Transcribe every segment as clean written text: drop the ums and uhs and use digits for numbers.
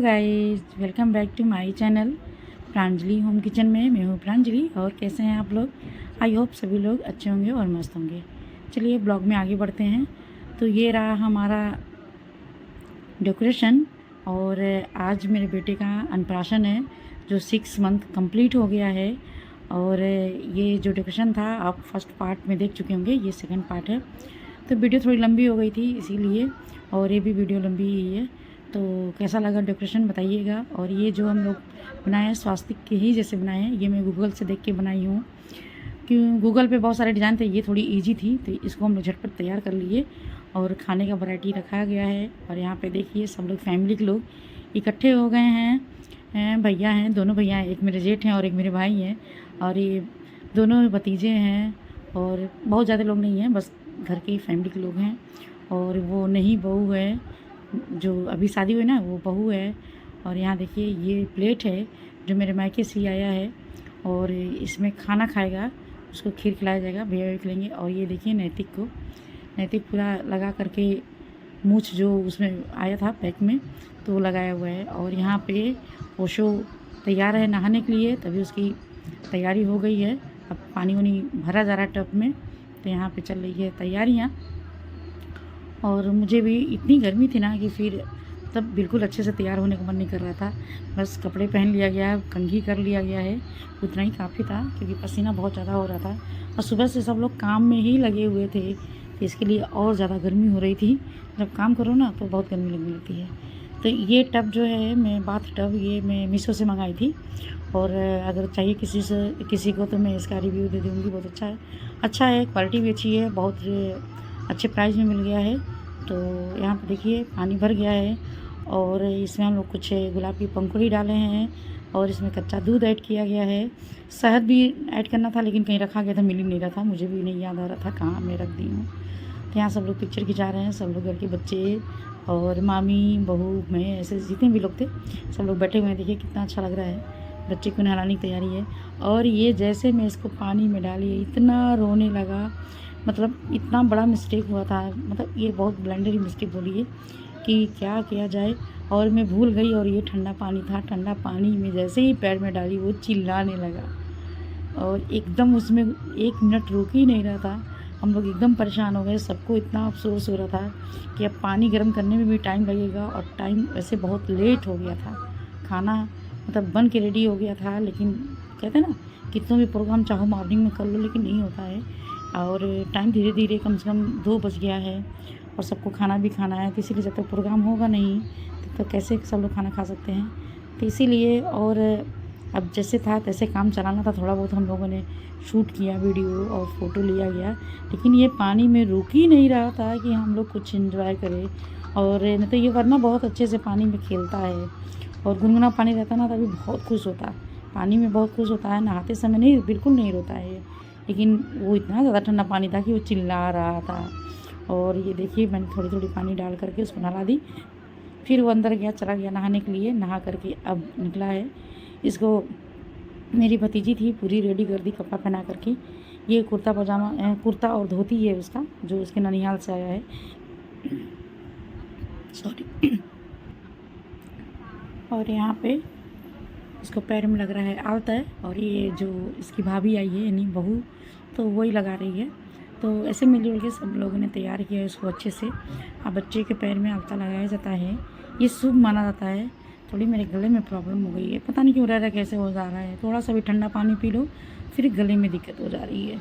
Guys, welcome back to my channel Pranjali home kitchen में। मैं हूँ प्रांजलि। और कैसे हैं आप लोग? आई होप सभी लोग अच्छे होंगे और मस्त होंगे। चलिए ब्लॉग में आगे बढ़ते हैं। तो ये रहा हमारा डेकोरेशन। और आज मेरे बेटे का अन्नप्राशन है जो 6 मंथ कंप्लीट हो गया है। और ये जो डेकोरेशन था आप फर्स्ट पार्ट में देख चुके होंगे, ये सेकंड पार्ट है। तो वीडियो थोड़ी लंबी हो गई थी इसीलिए, और ये भी वीडियो लंबी ही है। तो कैसा लगा डेकोरेशन बताइएगा। और ये जो हम लोग बनाए हैं स्वास्तिक के ही जैसे बनाए हैं, ये मैं गूगल से देख के बनाई हूँ। क्यों, गूगल पे बहुत सारे डिज़ाइन थे, ये थोड़ी इजी थी तो इसको हम लोग झटपट तैयार कर लिए। और खाने का वैरायटी रखा गया है। और यहाँ पे देखिए सब लोग फैमिली के लोग इकट्ठे हो गए हैं। भैया हैं, दोनों भैया हैं, एक मेरे जेठ हैं और एक मेरे भाई हैं। और ये दोनों भतीजे हैं। और बहुत ज़्यादा लोग नहीं हैं, बस घर के फैमिली के लोग हैं। और वो नहीं बहू है, जो अभी शादी हुई ना वो बहू है। और यहाँ देखिए ये प्लेट है जो मेरे मायके से आया है। और इसमें खाना खाएगा, उसको खीर खिलाया जाएगा, भैया खिलाएंगे। और ये देखिए नैतिक पूरा लगा करके मूछ जो उसमें आया था पैक में तो वो लगाया हुआ है। और यहाँ पे ओशो तैयार है नहाने के लिए, तभी उसकी तैयारी हो गई है। अब पानी वानी भरा जा रहा है टब में, तो यहाँ पे चल रही है तैयारियाँ। और मुझे भी इतनी गर्मी थी ना कि फिर तब बिल्कुल अच्छे से तैयार होने का मन नहीं कर रहा था। बस कपड़े पहन लिया गया है, कंघी कर लिया गया है, उतना ही काफ़ी था क्योंकि पसीना बहुत ज़्यादा हो रहा था। और सुबह से सब लोग काम में ही लगे हुए थे तो इसके लिए और ज़्यादा गर्मी हो रही थी। जब काम करो ना तो बहुत गर्मी लगने लगती है। तो ये टब जो है मैं बाथ टब, ये मैं मीशो से मंगाई थी। और अगर चाहिए किसी को तो मैं इसका रिव्यू दे दूँगी। बहुत अच्छा है, क्वालिटी भी अच्छी है, बहुत अच्छे प्राइस में मिल गया है। तो यहाँ पे देखिए पानी भर गया है। और इसमें हम लोग कुछ गुलाब की पंखुड़ी डाले हैं। और इसमें कच्चा दूध ऐड किया गया है। शहद भी ऐड करना था लेकिन कहीं रखा गया था, मिल ही नहीं रहा था, मुझे भी नहीं याद आ रहा था कहाँ मैं रख दी हूँ। तो यहाँ सब लोग पिक्चर खिंचा रहे हैं, सब लोग घर के बच्चे और मामी बहू मैं, ऐसे जितने भी लोग थे सब लोग बैठे हुए हैं। देखिए कितना अच्छा लग रहा है। बच्चे को नहलाने की तैयारी है। और ये जैसे मैं इसको पानी में डाली इतना रोने लगा, मतलब इतना बड़ा मिस्टेक हुआ था। मतलब ये बहुत ब्लंडरी मिस्टेक बोली है कि क्या किया जाए। और मैं भूल गई। और ये ठंडा पानी था, ठंडा पानी में जैसे ही पैर में डाली वो चिल्लाने लगा। और एकदम उसमें 1 मिनट रुक ही नहीं रहा था। हम लोग एकदम परेशान हो गए, सबको इतना अफसोस हो रहा था कि अब पानी गर्म करने में भी टाइम लगेगा। और टाइम वैसे बहुत लेट हो गया था, खाना मतलब बन के रेडी हो गया था। लेकिन कहते हैं ना कितनों भी प्रोग्राम चाहो मॉर्निंग में कर लो लेकिन नहीं होता है। और टाइम धीरे धीरे कम से कम 2 बज गया है और सबको खाना भी खाना है। तो इसीलिए जब तक प्रोग्राम होगा नहीं तो कैसे सब लोग खाना खा सकते हैं। तो इसीलिए और अब जैसे था तैसे काम चलाना था। थोड़ा बहुत हम लोगों ने शूट किया, वीडियो और फ़ोटो लिया गया। लेकिन ये पानी में रुक ही नहीं रहा था कि हम लोग कुछ एंजॉय करें। और नहीं तो ये वरना बहुत अच्छे से पानी में खेलता है और गुनगुना पानी रहता ना तभी बहुत खुश होता है, पानी में बहुत खुश होता है। नहाते समय नहीं, बिल्कुल नहीं रोता है। लेकिन वो इतना ज़्यादा ठंडा पानी था कि वो चिल्ला रहा था। और ये देखिए मैंने थोड़ी थोड़ी पानी डाल करके उसको नहला दी। फिर वो अंदर गया, चला गया नहाने के लिए। नहा करके अब निकला है। इसको मेरी भतीजी थी पूरी रेडी कर दी कपड़ा पहना करके। ये कुर्ता पजामा, कुर्ता और धोती है उसका जो उसके ननिहाल से आया है। सॉरी। और यहाँ पे इसको पैर में लग रहा है आलता है। और ये जो इसकी भाभी आई है यानी बहू, तो वही लगा रही है। तो ऐसे मिलजुल के सब लोगों ने तैयार किया है उसको अच्छे से। अब बच्चे के पैर में आलता लगाया जाता है, ये शुभ माना जाता है। थोड़ी मेरे गले में प्रॉब्लम हो गई है, पता नहीं क्यों रह रहा कैसे हो जा रहा है। थोड़ा सा भी ठंडा पानी पी लो फिर गले में दिक्कत हो जा रही है।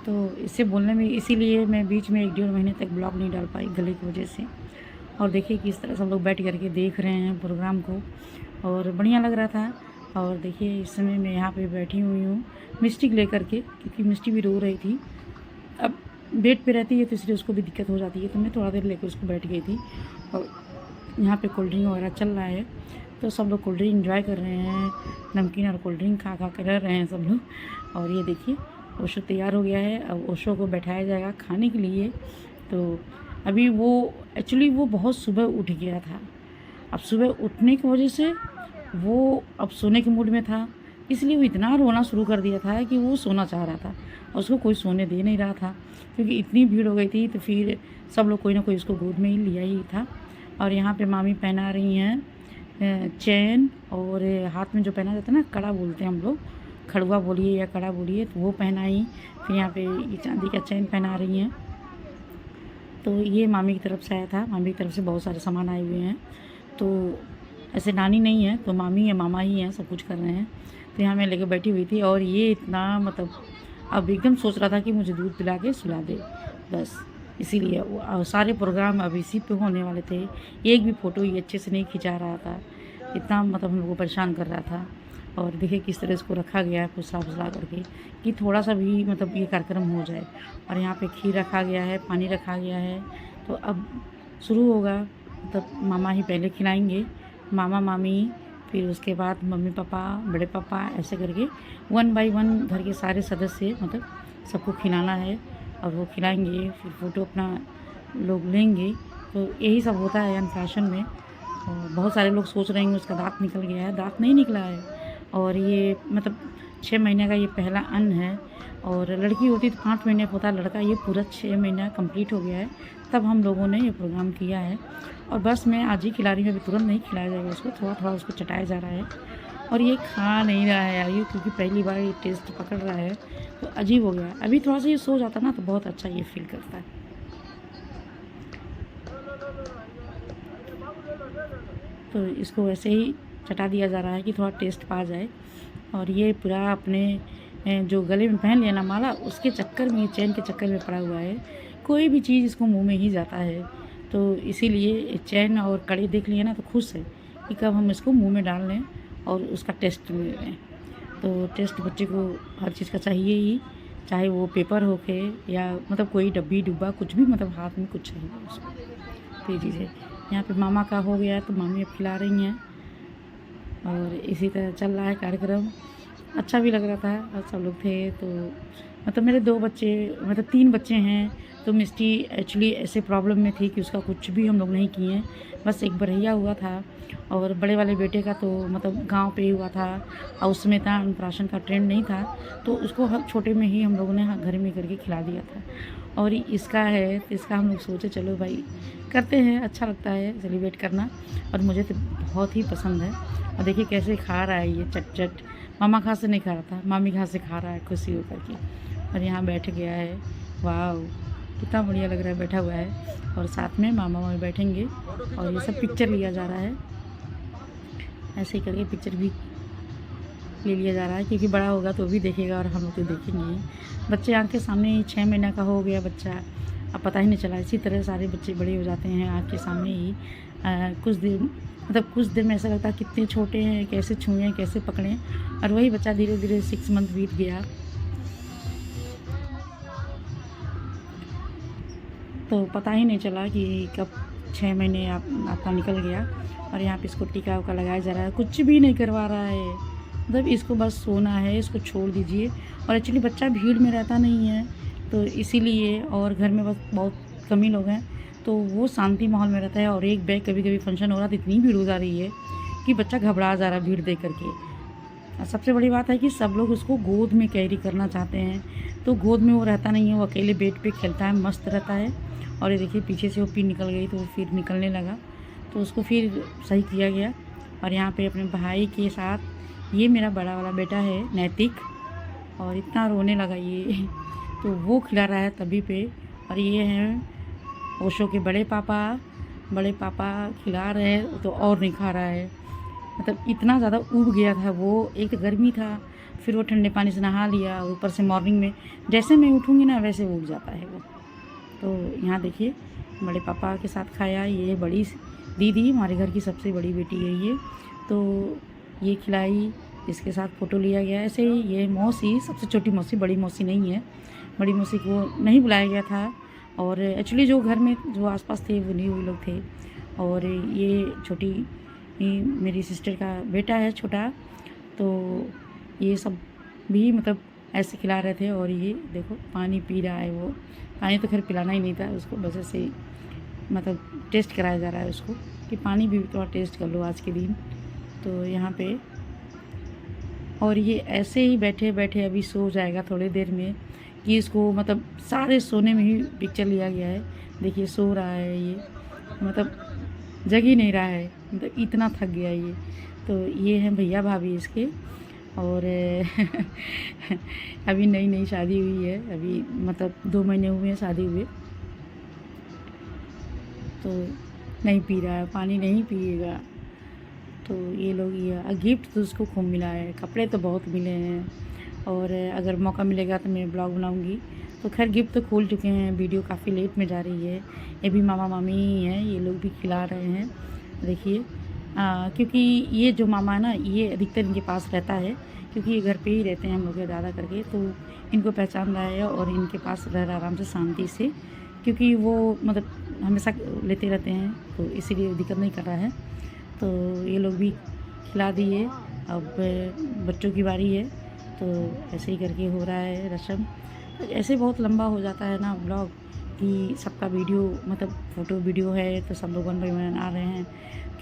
तो इससे बोलने में, इसीलिए मैं बीच में 1 डेढ़ महीने तक ब्लॉग नहीं डाल पाई गले की वजह से। और देखिए किस तरह सब लोग बैठ करके देख रहे हैं प्रोग्राम को और बढ़िया लग रहा था। और देखिए इस समय मैं यहाँ पे बैठी हुई हूँ मिस्टी लेकर के, क्योंकि मिस्टी भी रो रही थी। अब बेड पे रहती है तो इसलिए उसको भी दिक्कत हो जाती है, तो मैं थोड़ा देर लेकर उसको बैठ गई थी। और यहाँ पे कोल्ड ड्रिंक वगैरह चल रहा है तो सब लोग कोल्ड ड्रिंक एंजॉय कर रहे हैं, नमकीन और कोल्ड ड्रिंक खा कर रह रहे हैं सब लोग। और ये देखिए ओशो तैयार हो गया है। अब ओशो को बैठाया जाएगा खाने के लिए। तो अभी वो एक्चुअली वो बहुत सुबह उठ गया था। अब सुबह उठने की वजह से वो अब सोने के मूड में था, इसलिए वो इतना रोना शुरू कर दिया था कि वो सोना चाह रहा था और उसको कोई सोने दे नहीं रहा था क्योंकि इतनी भीड़ हो गई थी। तो फिर सब लोग कोई ना कोई उसको गोद में ही लिया ही था। और यहाँ पे मामी पहना रही हैं चैन और हाथ में जो पहना जाता है ना, कड़ा बोलते हैं हम लोग, खड़ुआ बोलिए या कड़ा बोलिए, तो वो पहनाई। फिर यहाँ पे ये चांदी का चैन पहना रही हैं। तो ये मामी की तरफ से आया था, मामी की तरफ से बहुत सारे सामान आए हुए हैं। तो ऐसे नानी नहीं है तो मामी या मामा ही हैं, सब कुछ कर रहे हैं। तो यहाँ मैं लेकर बैठी हुई थी और ये इतना मतलब अब एकदम सोच रहा था कि मुझे दूध पिला के सुला दे, बस इसीलिए सारे प्रोग्राम अब इसी पे होने वाले थे। एक भी फ़ोटो ये अच्छे से नहीं खिंचा रहा था, इतना मतलब हम लोग को परेशान कर रहा था। और देखिए किस तरह इसको रखा गया है फुसला फुसला करके, कि थोड़ा सा भी मतलब ये कार्यक्रम हो जाए। और यहाँ पे खीर रखा गया है, पानी रखा गया है। तो अब शुरू होगा, मतलब मामा ही पहले खिलाएंगे, मामा मामी, फिर उसके बाद मम्मी पापा, बड़े पापा, ऐसे करके 1 बाय 1 घर के सारे सदस्य मतलब सबको खिलाना है। और वो खिलाएंगे, फिर फ़ोटो अपना लोग लेंगे। तो यही सब होता है अन्नप्राशन में। और बहुत सारे लोग सोच रहे हैं उसका दाँत निकल गया है, दाँत नहीं निकला है। और ये मतलब 6 महीने का ये पहला अन्न है। और लड़की होती तो 5 महीने का होता, लड़का ये पूरा 6 महीना कंप्लीट हो गया है, तब हम लोगों ने ये प्रोग्राम किया है। और बस मैं आज ही खिला रही हूँ, अभी तुरंत नहीं खिलाया जाएगा उसको, थोड़ा थोड़ा उसको चटाया जा रहा है। और ये खा नहीं रहा है यार ये, क्योंकि पहली बार ये टेस्ट पकड़ रहा है तो अजीब हो गया है। अभी थोड़ा सा ये सो जाता ना तो बहुत अच्छा ये फील करता है। तो इसको वैसे ही चटा दिया जा रहा है कि थोड़ा टेस्ट पा जाए। और ये पूरा अपने जो गले में पहन लिया ना माला, उसके चक्कर में, चैन के चक्कर में पड़ा हुआ है। कोई भी चीज़ इसको मुंह में ही जाता है, तो इसीलिए चैन और कड़ी देख लिए ना तो खुश है कि कब हम इसको मुंह में डाल लें और उसका टेस्ट ले लें। तो टेस्ट बच्चे को हर चीज़ का चाहिए ही, चाहे वो पेपर होके या मतलब कोई डब्बी डुब्बा कुछ भी, मतलब हाथ में कुछ चाहिए उसको। तो ये चीज़ है। यहाँ पे मामा का हो गया तो मामी अब खिला रही हैं। और इसी तरह चल रहा है कार्यक्रम। अच्छा भी लग रहा था और सब लोग थे। तो मतलब मेरे 2 बच्चे, मतलब 3 बच्चे हैं। तो मिष्टी एक्चुअली ऐसे प्रॉब्लम में थी कि उसका कुछ भी हम लोग नहीं किए, बस एक बरहैया हुआ था। और बड़े वाले बेटे का तो मतलब गांव पे ही हुआ था और उसमें इतना अन्नप्राशन का ट्रेंड नहीं था, तो उसको हर छोटे में ही हम लोगों ने घर में करके खिला दिया था। और इसका है तो इसका हम लोग सोचे चलो भाई करते हैं, अच्छा लगता है सेलिब्रेट करना। और मुझे तो बहुत ही पसंद है। और देखिए कैसे खा रहा है ये चट चट, मामा घास से नहीं खा रहा था, मामी घास से खा रहा है खुशी होकर के। और यहाँ बैठ गया है, वाह कितना बढ़िया लग रहा है, बैठा हुआ है। और साथ में मामा मामी बैठेंगे और ये सब पिक्चर लिया जा रहा है। ऐसे ही करके पिक्चर भी ले लिया जा रहा है, क्योंकि बड़ा होगा तो भी देखेगा और हम लोग तो देखेंगे ही। बच्चे आँख के सामने ही 6 महीने का हो गया बच्चा, अब पता ही नहीं चला। इसी तरह सारे बच्चे बड़े हो जाते हैं आँख के सामने ही। कुछ देर में ऐसा लगता है कितने छोटे हैं, कैसे छुएं कैसे पकड़ें। और वही बच्चा धीरे धीरे 6 मंथ बीत गया। तो पता ही नहीं चला कि कब 6 महीने आपका निकल गया। और यहाँ पे इसको टीका उका लगाया जा रहा है, कुछ भी नहीं करवा रहा है, मतलब इसको बस सोना है, इसको छोड़ दीजिए। और एक्चुअली बच्चा भीड़ में रहता नहीं है तो इसीलिए, और घर में बस बहुत कम ही लोग हैं तो वो शांति माहौल में रहता है। और एक बैग कभी कभी फंक्शन हो रहा तो इतनी भीड़ हो जा रही है कि बच्चा घबरा जा रहा है भीड़ देख करके। और सबसे बड़ी बात है कि सब लोग उसको गोद में कैरी करना चाहते हैं, तो गोद में वो रहता नहीं है, वो अकेले बेड पे खेलता है, मस्त रहता है। और ये देखिए पीछे से वो पिन निकल गई तो वो फिर निकलने लगा, तो उसको फिर सही किया गया। और यहाँ पे अपने भाई के साथ ये मेरा बड़ा वाला बेटा है नैतिक, और इतना रोने लगा ये तो वो खिला रहा है तभी पे। और ये हैं ओशो के बड़े पापा खिला रहे हैं तो और नहीं खा रहा है, मतलब इतना ज़्यादा उब गया था वो। एक तो गर्मी था, फिर वो ठंडे पानी से नहा लिया, ऊपर से मॉर्निंग में जैसे मैं उठूँगी ना वैसे उब जाता है वो। तो यहाँ देखिए बड़े पापा के साथ खाया। ये बड़ी दीदी हमारे घर की सबसे बड़ी बेटी है ये, तो ये खिलाई, इसके साथ फ़ोटो लिया गया। ऐसे ही ये मौसी, सबसे छोटी मौसी, बड़ी मौसी नहीं है, बड़ी मौसी को नहीं बुलाया गया था। और एक्चुअली जो घर में जो आसपास थे वो नहीं, वो लोग थे। और ये छोटी मेरी सिस्टर का बेटा है छोटा, तो ये सब भी मतलब ऐसे खिला रहे थे। और ये देखो पानी पी रहा है, वो पानी तो खैर पिलाना ही नहीं था उसको, बस ऐसे ही मतलब टेस्ट कराया जा रहा है उसको कि पानी भी थोड़ा टेस्ट कर लो आज के दिन। तो यहाँ पे और ये ऐसे ही बैठे बैठे अभी सो जाएगा थोड़ी देर में, कि इसको मतलब सारे सोने में ही पिक्चर लिया गया है। देखिए सो रहा है ये, मतलब जग ही नहीं रहा है, मतलब इतना थक गया ये। तो ये हैं भैया भाभी इसके, और अभी नई नई शादी हुई है, अभी मतलब 2 महीने हुए हैं शादी हुए। तो नहीं पी रहा है, पानी नहीं पिएगा। तो ये लोग, ये गिफ्ट तो उसको खूब मिला है, कपड़े तो बहुत मिले हैं, और अगर मौका मिलेगा तो मैं ब्लॉग बनाऊंगी। तो खैर गिफ्ट तो खोल चुके हैं, वीडियो काफ़ी लेट में जा रही है। ये भी मामा मामी ही हैं, ये लोग भी खिला रहे हैं, देखिए। क्योंकि ये जो मामा है ना, ये अधिकतर इनके पास रहता है, क्योंकि ये घर पे ही रहते हैं हम लोग के दादा करके, तो इनको पहचान रहा है और इनके पास रह रहा आराम से शांति से, क्योंकि वो मतलब हमेशा लेते रहते हैं, तो इसीलिए दिक्कत नहीं कर रहा है। तो ये लोग भी खिला दिए, अब बच्चों की बारी है। तो ऐसे ही करके हो रहा है रस्म। तो ऐसे बहुत लंबा हो जाता है ना ब्लॉग, कि सबका वीडियो मतलब फ़ोटो वीडियो है, तो सब लोग वन बाई वन आ रहे हैं,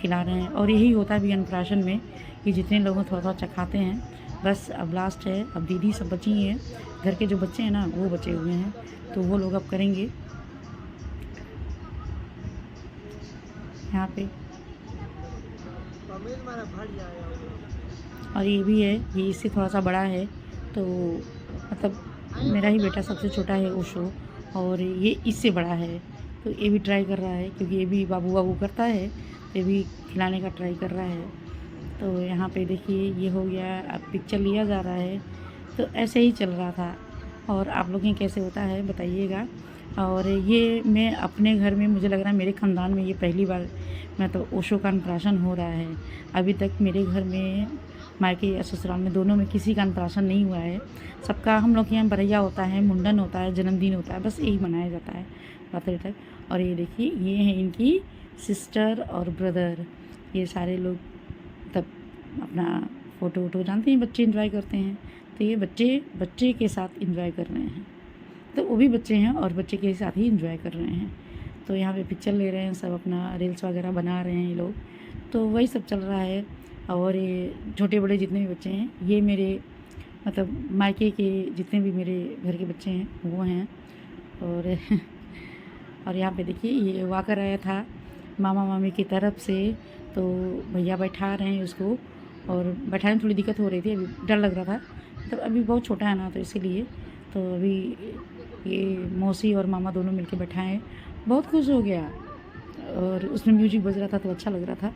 खिला रहे हैं। और यही होता है भी अन्नप्राशन में, कि जितने लोगों थोड़ा थोड़ा चखाते हैं। बस अब लास्ट है, अब दीदी सब बची हैं, घर के जो बच्चे हैं ना वो बचे हुए हैं, तो वो लोग अब करेंगे यहाँ पे। और ये भी है, ये इससे थोड़ा सा बड़ा है, तो मतलब मेरा ही बेटा सबसे छोटा है ओशो, और ये इससे बड़ा है। तो ये भी ट्राई कर रहा है, क्योंकि ये भी बाबू बाबू करता है, तो ये भी खिलाने का ट्राई कर रहा है। तो यहाँ पे देखिए ये हो गया, अब पिक्चर लिया जा रहा है। तो ऐसे ही चल रहा था, और आप लोगों के कैसे होता है बताइएगा। और ये मैं अपने घर में, मुझे लग रहा है मेरे ख़ानदान में ये पहली बार मतलब ओशो का अन्नप्राशन हो रहा है। अभी तक मेरे घर में, मायके या ससुराल में, दोनों में किसी का अन्नप्राशन नहीं हुआ है। सबका हम लोग के यहाँ बरैया होता है, मुंडन होता है, जन्मदिन होता है, बस यही मनाया जाता है बर्थडे तक। और ये देखिए ये हैं इनकी सिस्टर और ब्रदर, ये सारे लोग तब अपना फ़ोटो वोटो, जानते हैं बच्चे एंजॉय करते हैं, तो ये बच्चे के साथ एंजॉय कर रहे हैं। तो वो भी बच्चे हैं और बच्चे के साथ ही एंजॉय कर रहे हैं। तो यहाँ पे पिक्चर ले रहे हैं सब, अपना रील्स वगैरह बना रहे हैं ये लोग। तो वही सब चल रहा है। और ये छोटे बड़े जितने भी बच्चे हैं, ये मेरे मतलब मायके के जितने भी मेरे घर के बच्चे हैं वो हैं। और और यहाँ पे देखिए ये वाकर आया था मामा मामी की तरफ से, तो भैया बैठा रहे हैं उसको, और बैठाने में थोड़ी दिक्कत हो रही थी, अभी डर लग रहा था, तो अभी बहुत छोटा है ना, तो इसीलिए। तो अभी ये मौसी और मामा दोनों मिलके बैठाए, बहुत खुश हो गया, और उसमें म्यूजिक बज रहा था तो अच्छा लग रहा था।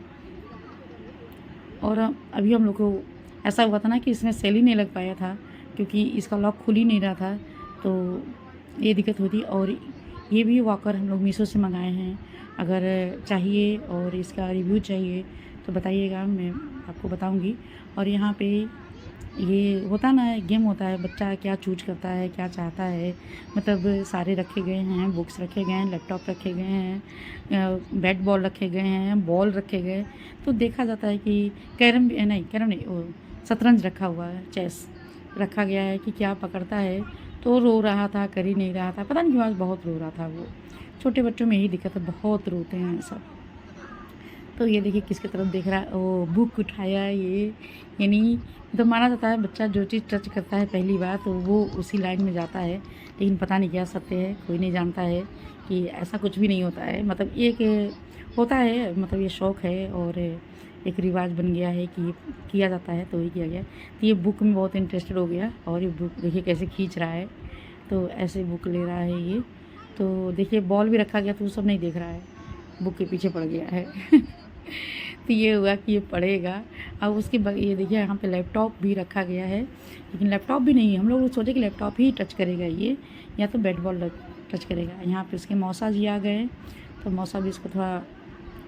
और अभी हम लोग को ऐसा हुआ था ना कि इसमें सेल ही नहीं लग पाया था, क्योंकि इसका लॉक खुल ही नहीं रहा था, तो ये दिक्कत हुई थी। और ये भी वॉकर हम लोग मीशो से मंगाए हैं, अगर चाहिए और इसका रिव्यू चाहिए तो बताइएगा, मैं आपको बताऊंगी। और यहाँ पे ये होता ना, गेम होता है, बच्चा क्या चूज करता है, क्या चाहता है, मतलब सारे रखे गए हैं, बुक्स रखे गए हैं, लैपटॉप रखे गए हैं, बैट बॉल रखे गए हैं, बॉल रखे गए। तो देखा जाता है कि कैरम नहीं, वो शतरंज रखा हुआ है, चेस रखा गया है, कि क्या पकड़ता है। तो रो रहा था, कर ही नहीं रहा था, पता नहीं क्यों आज बहुत रो रहा था वो। छोटे बच्चों में यही दिक्कत है, बहुत रोते हैं सब। तो ये देखिए किसकी तरफ देख रहा है, वो बुक उठाया ये, यानी तो माना जाता है बच्चा जो चीज़ टच करता है पहली बार तो वो उसी लाइन में जाता है। लेकिन पता नहीं क्या सत्य है, कोई नहीं जानता है कि ऐसा कुछ भी नहीं होता है। मतलब एक होता है, मतलब ये शौक़ है और एक रिवाज बन गया है कि किया जाता है, तो ये किया गया। तो ये बुक में बहुत इंटरेस्टेड हो गया, और ये बुक देखिए कैसे खींच रहा है, तो ऐसे बुक ले रहा है ये। तो देखिए बॉल भी रखा गया, तो वो सब नहीं देख रहा है, बुक के पीछे पड़ गया है। तो ये हुआ कि ये पढ़ेगा। अब उसके ये देखिए यहाँ पे लैपटॉप भी रखा गया है, लेकिन लैपटॉप भी नहीं है, हम लोग सोचे कि लैपटॉप ही टच करेगा ये, या तो बैट बॉल टच करेगा। यहाँ पे उसके मौसा जी आ गए, तो मौसा भी इसको थोड़ा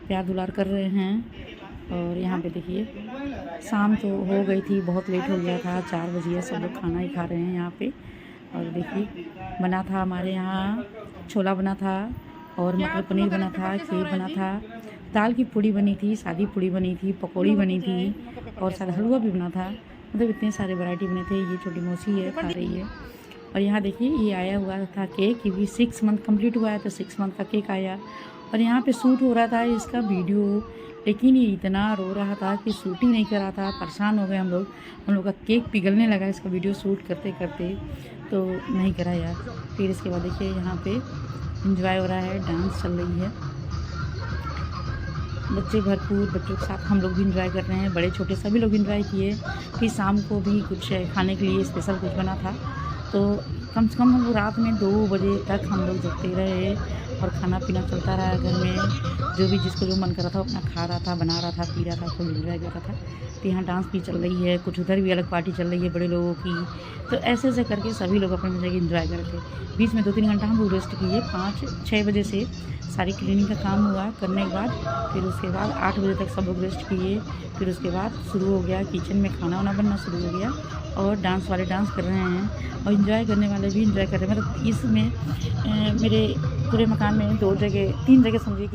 प्यार दुलार कर रहे हैं। और यहाँ पे देखिए शाम तो हो गई थी, बहुत लेट हो गया था, 4 बजे, सब लोग खाना ही खा रहे हैं यहाँ पे। और देखिए बना था हमारे यहाँ, छोला बना था, और मटर पनीर बना था, खीर बना था, दाल की पूड़ी बनी थी, सादी पूड़ी बनी थी, पकौड़ी बनी थी, और सादा हलवा भी बना था। मतलब इतने सारे वैरायटी बने थे। ये छोटी मौसी है, खा रही है। और यहाँ देखिए ये आया हुआ था केक, क्योंकि 6 मंथ कंप्लीट हुआ है, तो 6 मंथ का केक आया। और यहाँ पे शूट हो रहा था इसका वीडियो, लेकिन ये इतना रो रहा था कि शूट ही नहीं कर रहा था। परेशान हो गए हम लोग का केक पिघलने लगा इसका वीडियो शूट करते करते, तो नहीं करा यार। फिर इसके बाद देखिए यहाँ पे एंजॉय हो रहा है, डांस चल रही है। बच्चे भरपूर, बच्चों के साथ हम लोग भी इंजॉय कर रहे हैं, बड़े छोटे सभी लोग इंजॉय किए। फिर शाम को भी कुछ खाने के लिए स्पेशल कुछ बना था, तो कम से कम हम लोग रात में 2 बजे तक हम लोग जगते रहे और खाना पीना चलता रहा घर में। जो भी जिसको जो मन कर रहा था अपना खा रहा था, बना रहा था, पी रहा था, फुल इंजॉय कर रहा था। तो यहाँ डांस भी चल रही है, कुछ उधर भी अलग पार्टी चल रही है बड़े लोगों की। तो ऐसे ऐसे करके सभी लोग अपने जगह इंजॉय कर रहे थे। बीच में 2-3 घंटा हम लोग रेस्ट किए। 5-6 बजे से सारी क्लीनिंग का काम हुआ करने के बाद, फिर उसके बाद 8 बजे तक सब लोग रेस्ट किए। फिर उसके बाद शुरू हो गया किचन में खाना वाना बनना शुरू हो गया, और डांस वाले डांस कर रहे हैं और इंजॉय करने वाले भी इंजॉय कर रहे हैं। मतलब इसमें मेरे पूरे मकान में 2 जगह 3 जगह समझिए कि